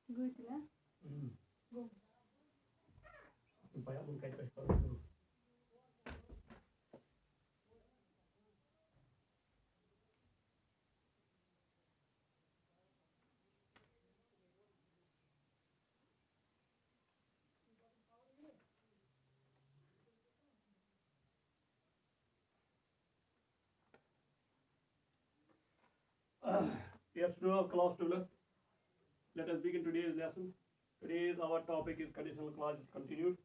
Goethe, go. Supaya mengkaitkan itu. Yes, now class 12. Let us begin today's lesson. Today's our topic is conditional clauses continued.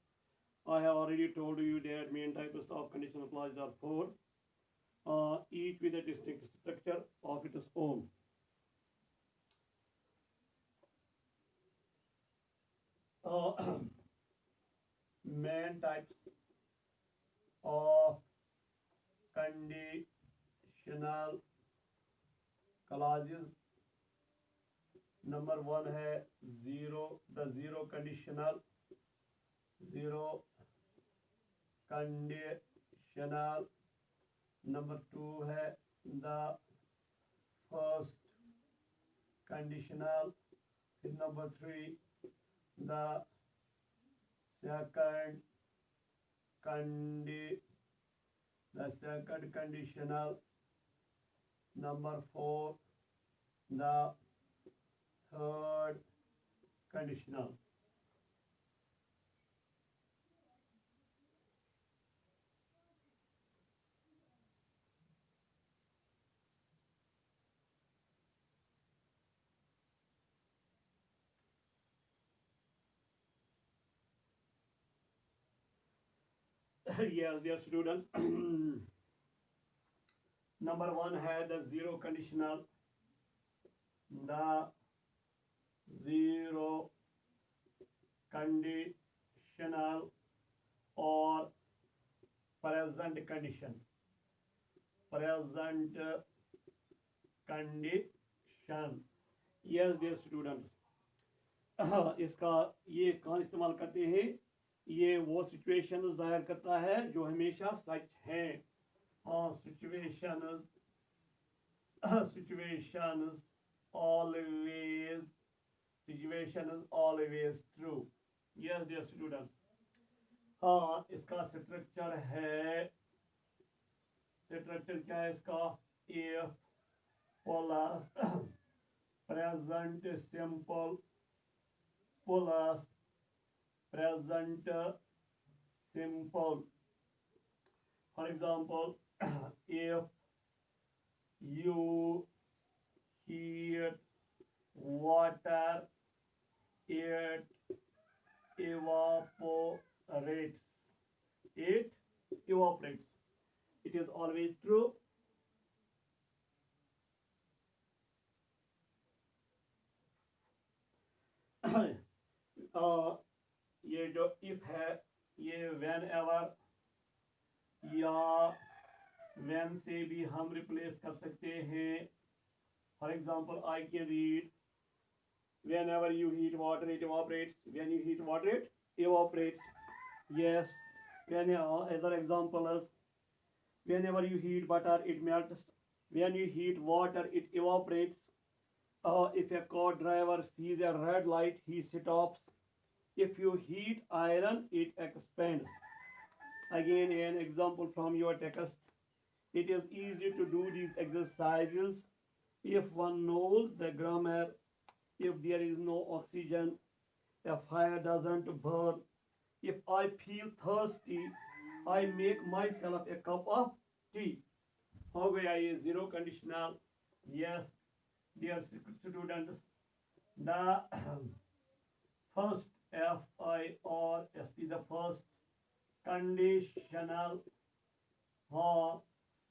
I have already told you that main types of conditional clauses are four, each with a distinct structure of its own. Main types of conditional clauses. Number one है zero conditional number two है the first conditional, फिर number three the second conditional, number four the third conditional. Yes, dear students. Number one है the zero conditional. The zero conditional or present condition. Yes, dear students. इसका ये कहाँ इस्तेमाल करते हैं? ये वो सिचुएशन जाहिर करता है जो हमेशा सच है. Situations always true. Yes, dear students. इसका स्ट्रक्चर क्या है इसका? if plus present simple plus present simple. For example, if you heat water, it evaporates. It is always true. ये जो if है ये whenever या when से भी हम रिप्लेस कर सकते हैं. For example, I can read whenever you heat water it evaporates. When you heat water it evaporates. Yes. Other example is whenever you heat butter it melts. When you heat water it evaporates. If a car driver sees a red light he stops. If you heat iron it expands. Again an example from your text. It is easy to do these exercises if one knows the grammar. If there is no oxygen, a fire doesn't burn. If I feel thirsty, I make myself a cup of tea. हो गया ये zero conditional. Yes, dear students, the first FIRST, the first conditional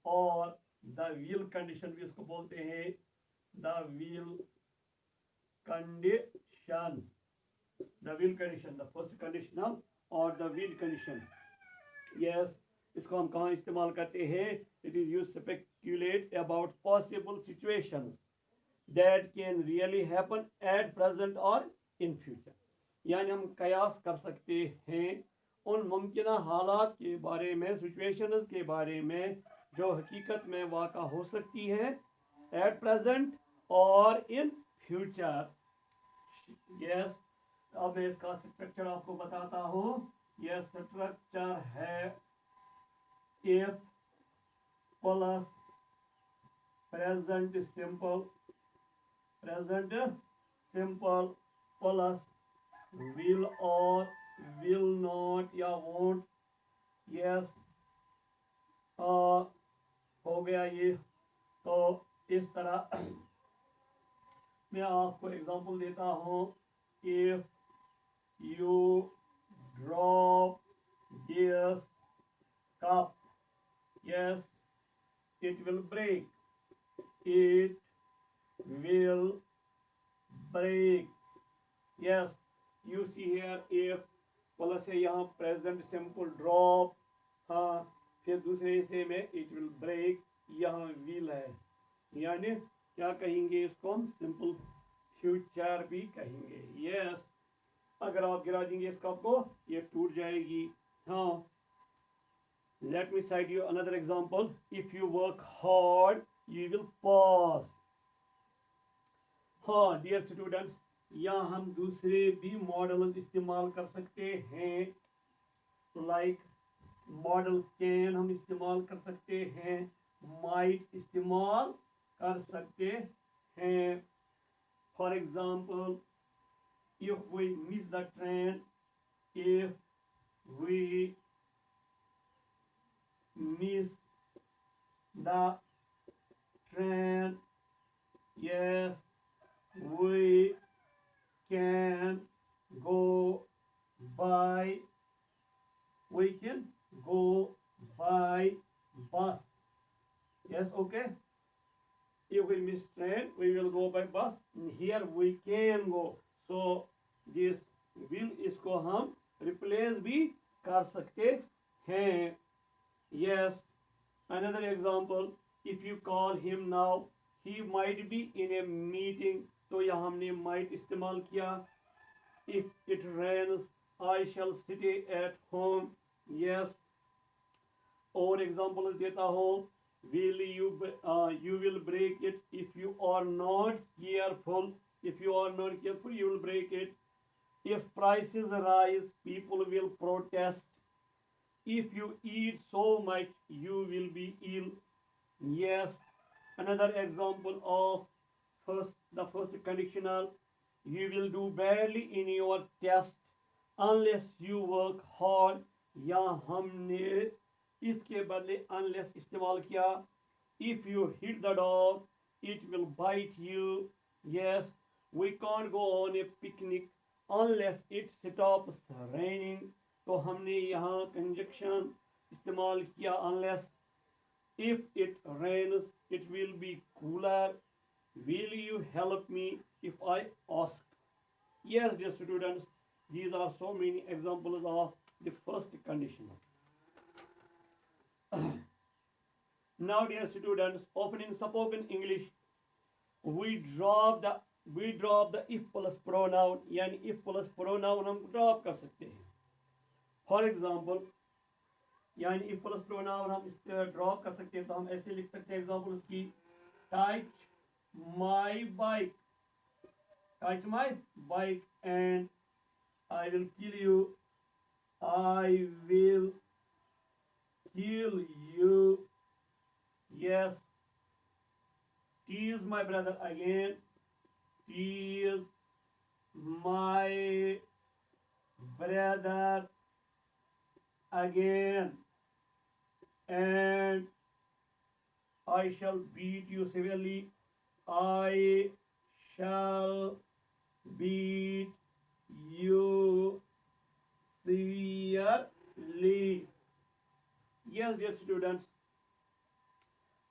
और the will condition भी इसको बोलते हैं. The will condition, the first conditional और the will condition. Yes, इसको हम कहाँ इस्तेमाल करते हैं? It is used to speculate about possible situations that can really happen at present or in future. यानी हम कयास कर सकते हैं उन मुमकिना हालात के बारे में, सिचुएशंस के बारे में जो हकीकत में वाक़ा हो सकती है at present or in future. Yes, अब मैं इसका स्ट्रक्चर आपको बताता हूँ। यह स्ट्रक्चर है if plus present simple plus will और विल नॉट या वोंट। यस, हो गया ये। तो इस तरह मैं आपको एग्जांपल देता हूँ। If you drop this cup, yes, it will break, it will break। yes, you see here if plus है यहाँ प्रेजेंट सिंपल ड्रॉप, हाँ, फिर दूसरे हिस्से में इट विल ब्रेक, यहाँ विल है, यानी क्या कहेंगे इसको हम सिंपल फ्यूचर भी कहेंगे। यस, अगर आप गिरा देंगे इस कप को ये टूट जाएगी। हाँ, let me cite you another example। if you work hard you will pass। हाँ डियर स्टूडेंट्स, यहाँ हम दूसरे भी मॉडल इस्तेमाल कर सकते हैं, लाइक मॉडल कैन हम इस्तेमाल कर सकते हैं, माइट इस्तेमाल कर सकते हैं। For example, if we miss the train, if we miss the train, yes, we can go by bus। yes, okay, if we miss train we will go by bus। here we can go, so this will इसको हम replace भी कर सकते हैं। yes, another example, if you call him now he might be in a meeting। तो यहाँ हमने might इस्तेमाल किया। if it rains I shall stay at home। yes, और एग्जाम्पल देता हूँ, will you will break it if you are not careful। if you are not careful you will break it। if prices rise people will protest। if you eat so much you will be ill। yes, another example of the first conditional, you will do badly in your test unless you work hard। या हमने इसके बदले unless इस्तेमाल किया। if you hit the dog it will bite you। yes, we can't go on a picnic unless it stops raining। तो हमने यहाँ conjunction इस्तेमाल किया unless। if it rains it will be cooler। will you help me if I ask। yes, dear students, these are so many examples of the first conditional। now dear students, often in spoken English we drop the if plus pronoun, यानी if plus pronoun हम drop कर सकते हैं। for example, यानी if plus pronoun हम drop कर सकते हैं, तो हम ऐसे लिख सकते हैं एग्जाम्पल की, touch my bike and I will kill you। I will kill you। yes, tease my brother again, tease my brother again, and I shall beat you severely। I shall beat you severely। yes, dear students,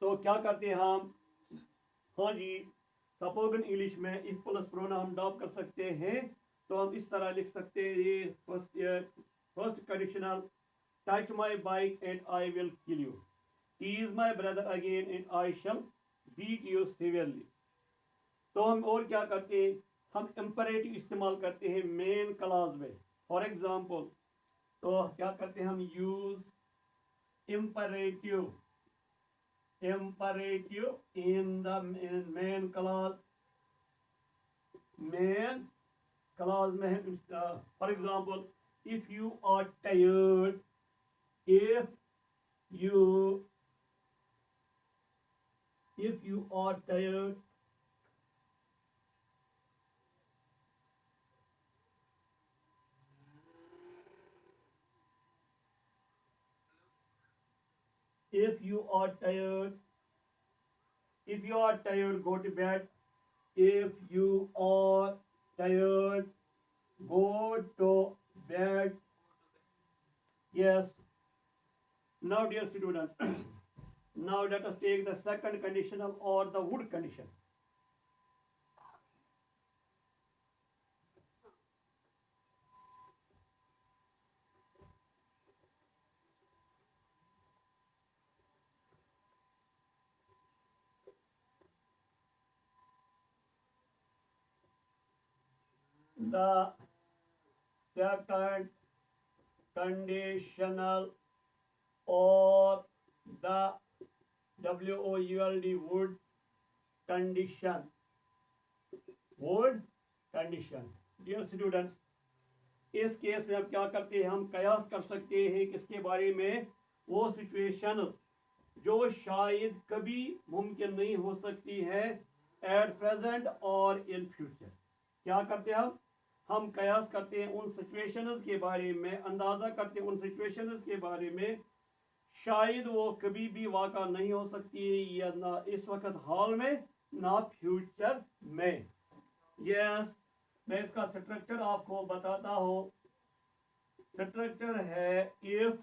तो क्या करते हैं हम, हाँ जी, spoken English में if plus pronoun हम drop कर सकते हैं। तो हम इस तरह लिख सकते हैं, ये first conditional, touch my bike and I will kill you, tease my brother again and I shall beat you severely. तो हम और क्या करते हैं, हम इंपरेटिव इस्तेमाल करते हैं मेन क्लॉज में। फॉर एग्जाम्पल, तो क्या करते हैं, हम use imperative in the main clause, class में है, for example if you are tired, if you if you are tired, if you are tired, if you are tired, go to bed. If you are tired, go to bed. Yes. Now, dear students, now let us take the second conditional or the would condition. The second conditional or the WOULD would condition. Would condition. Dear students, इस case में अब क्या करते हैं, हम कयास कर सकते हैं किसके बारे में, वो सिचुएशन जो शायद कभी मुमकिन नहीं हो सकती है एट प्रेजेंट और इन फ्यूचर। क्या करते हैं हम कयास करते हैं उन सिचुएशंस के बारे में, अंदाज़ा करते हैं उन सिचुएशंस के बारे में शायद वो कभी भी वाक़ा नहीं हो सकती है, या ना इस वक्त हाल में ना फ्यूचर में। यस, मैं इसका स्ट्रक्चर आपको बताता हूँ। स्ट्रक्चर है if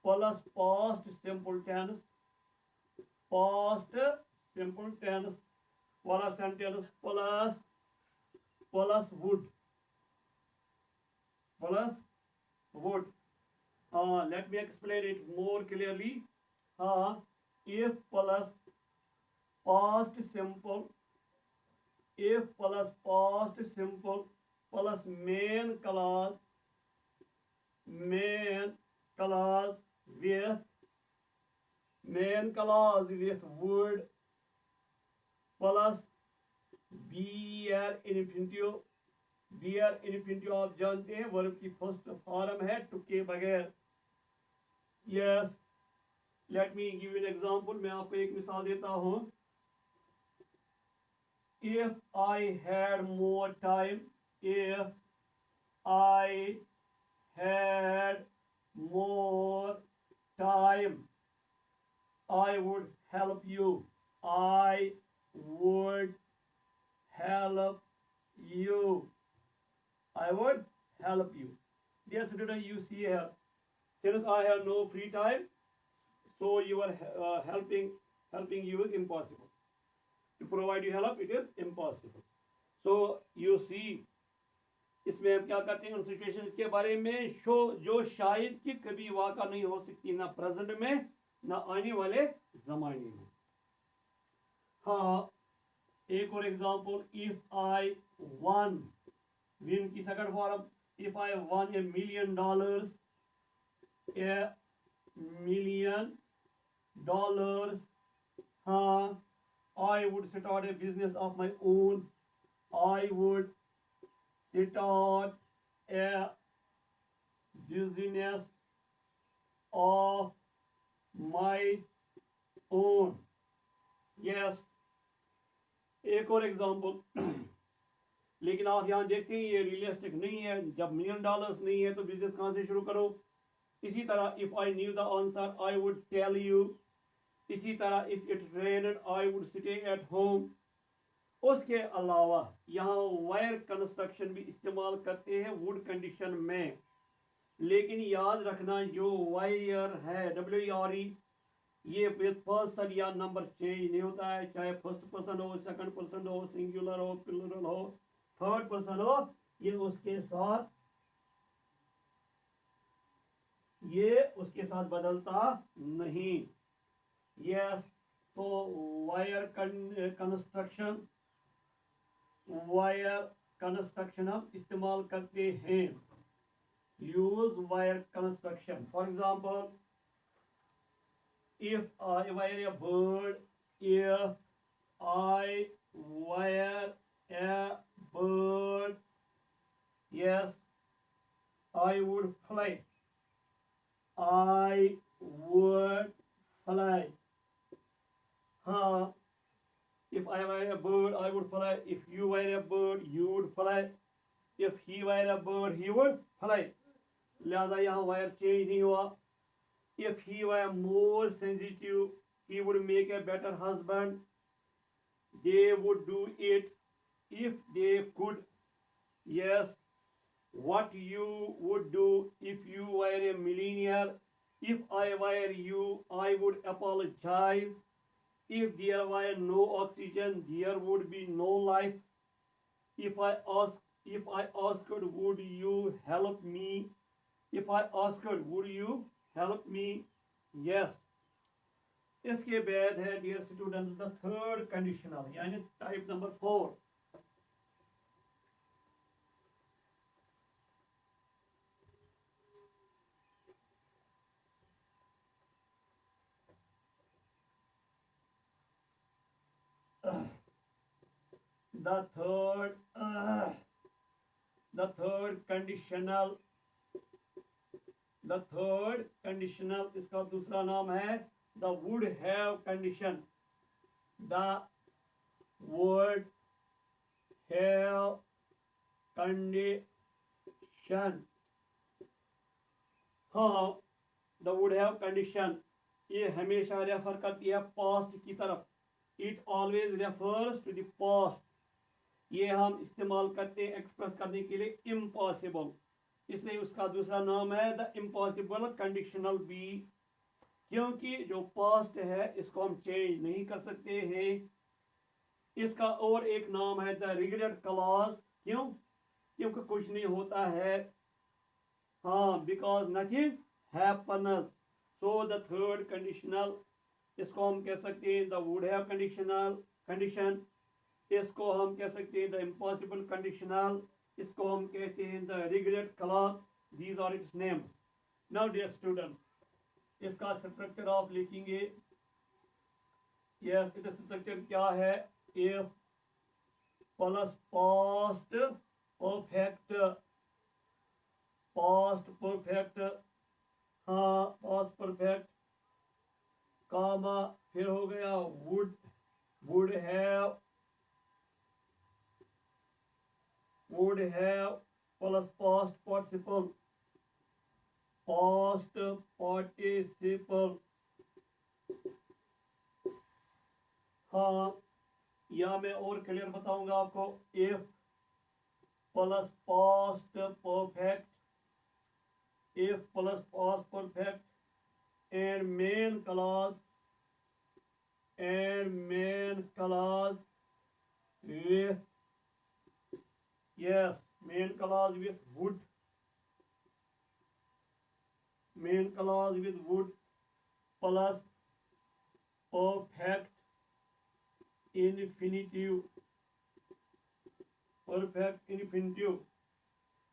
plus past simple tense, past simple tense वाला sentence plus plus would, plus would. Let me explain it more clearly. If plus past simple, if plus past simple plus main clause with word plus BR infinitive। BR infinitive आप जानते हैं verb की first form है to के बगैर। Yes, let me give an example, मैं आपको एक मिसाल देता हूँ। If I had more time, if I had more time, I would help you, I would help you, I would help you. Dear student, you see here, since I have no free time, so you are helping you is impossible. To provide you help, it is impossible. So you see, इसमें हम क्या करते हैं उन situation के बारे में जो शायद कि कभी वाक़ा नहीं हो सकती, ना प्रेजेंट में ना आने वाले जमाने में। हाँ, एक और example, if I won, win की second form, if I won $1 million, $1 million, हाँ, I would start a business of my own, I would start a business of my own. Yes, एक और एग्जांपल, लेकिन आप यहाँ देखते हैं ये रियलिस्टिक नहीं है। जब $1 million नहीं है तो बिजनेस कहाँ से शुरू करो। इसी तरह if I knew the answer I would tell you. इसी तरह if it rained I would stay at home. उसके अलावा यहाँ वायर कंस्ट्रक्शन भी इस्तेमाल करते हैं वुड कंडीशन में, लेकिन याद रखना जो वायर है WRE, ये विद पर्सन या नंबर चेंज नहीं होता है, चाहे फर्स्ट पर्सन हो, सेकंड पर्सन हो, सिंगुलर हो, प्लूरल हो, थर्ड पर्सन हो, ये उसके साथ बदलता नहीं। यस, तो वायर कंस्ट्रक्शन हम इस्तेमाल करते हैं, use wire construction. For example, if I were a bird, if I were a bird, I would fly. I would fly. हाँ, if I were a bird, I would fly. If you were a bird, you would fly. If he were a bird, he would fly. लिहाजा यहाँ wire change नहीं हुआ. If he were more sensitive, he would make a better husband. They would do it if they could. Yes. What you would do if you were a millionaire? If I were you, I would apologize. If there were no oxygen, there would be no life. If I asked, would you help me? If I asked, would you help me? Yes. इसके बाद है dear students the third conditional यानी type number 4. The third conditional इसका दूसरा नाम है the would have condition. The would have condition. हाँ, the would have condition ये हमेशा रेफर करती है past की तरफ. It always refers to the past. ये हम इस्तेमाल करते हैं एक्सप्रेस करने के लिए impossible. इसलिए उसका दूसरा नाम है the impossible conditional be. क्योंकि जो पास्ट है इसको हम चेंज नहीं कर सकते हैं. इसका और एक नाम है द रिग्रेट क्लॉज. क्यों? क्योंकि कुछ नहीं होता है. हाँ, because nothing happens. So the third conditional इसको हम कह सकते हैं द वुड हैव कंडीशन. इसको हम कह सकते हैं द इम्पॉसिबल कंडीशनल. इसको हम कहते हैं the regret clause. These are its name. Now dear students, इसका स्ट्रक्चर आप लिखेंगे. यस, इसका स्ट्रक्चर क्या है? If plus past perfect. हाँ, पास्ट परफेक्ट कामा फिर हो गया would have plus past participle. Past participle. हाँ, या मैं और क्लियर बताऊंगा आपको. If plus past perfect. If plus past perfect and main clause with yes main clause with would. Main clause with would plus perfect infinitive.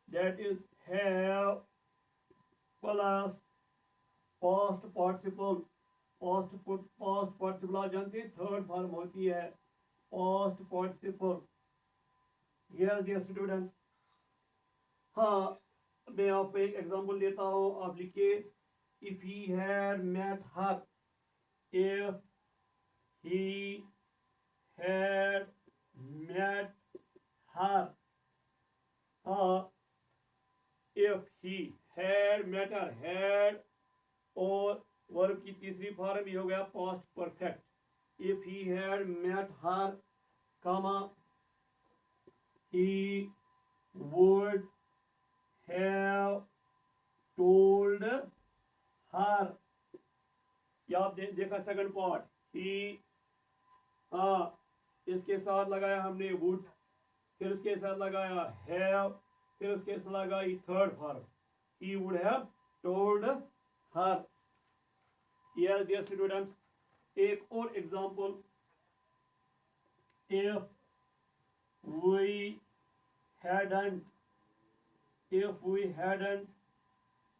That is have plus past participle. past participle आप जानते हैं third form होती है past participle. Yes dear students. हाँ, मैं आपको एक example देता हूँ. आप लिखिए if he had met her. If he had met her. हाँ, if he had met her. had और वर्ब की तीसरी फॉर्म भी हो गया past perfect. if he had met her comma he would have told her. क्या आप देखा सेकंड पार्ट. ही इसके साथ लगाया हमने would, फिर उसके साथ लगाया have, फिर उसके साथ लगाई third form he would have told her. Yes dear students, एक और example. if we hadn't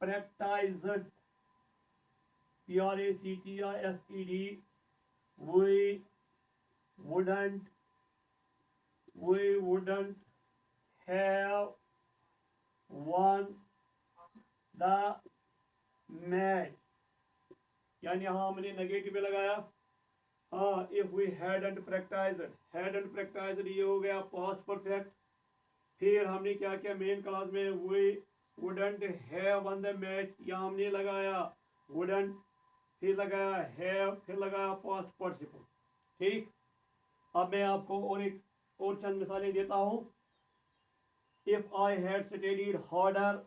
practiced practiced we wouldn't have won the match, यानी यहाँ हमने नेगेटिव पे लगाया। हाँ, if we hadn't practised, hadn't practised ये हो गया पास्ट परफेक्ट। फिर हमने क्या किया मेन क्लास में, we wouldn't have won the match, यहाँ हमने लगाया वुडंट, फिर लगाया हैव, फिर लगाया पास्ट पार्टिसिपल। ठीक, अब मैं आपको और चंद मिसालें देता हूँ। If I had studied harder,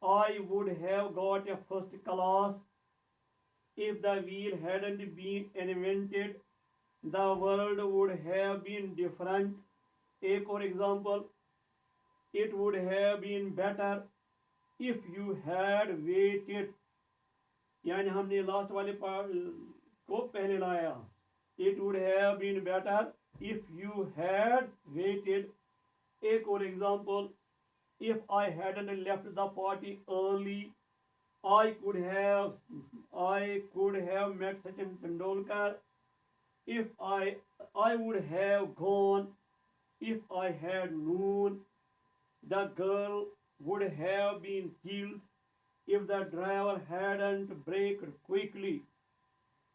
I would have got a first class. If the wheel hadn't been invented, the world would have been different. एक और example, it would have been better if you had waited, यानी हमने last वाले part को पहले लाया। It would have been better if you had waited। एक और example, if I hadn't left the party early, I could have met Sachin Tendulkar. If I would have gone if I had known the girl would have been killed if the driver hadn't braked quickly।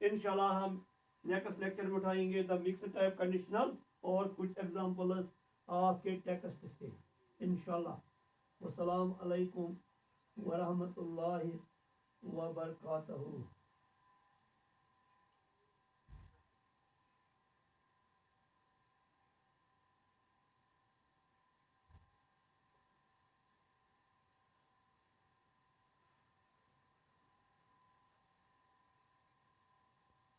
इंशाल्लाह हम next lecture में उठाएंगे the mixed type conditional और कुछ examples आपके text से इंशाल्लाह। वस्सलाम अलैकुम वरहमतुल्लाहि वबरकातुहू।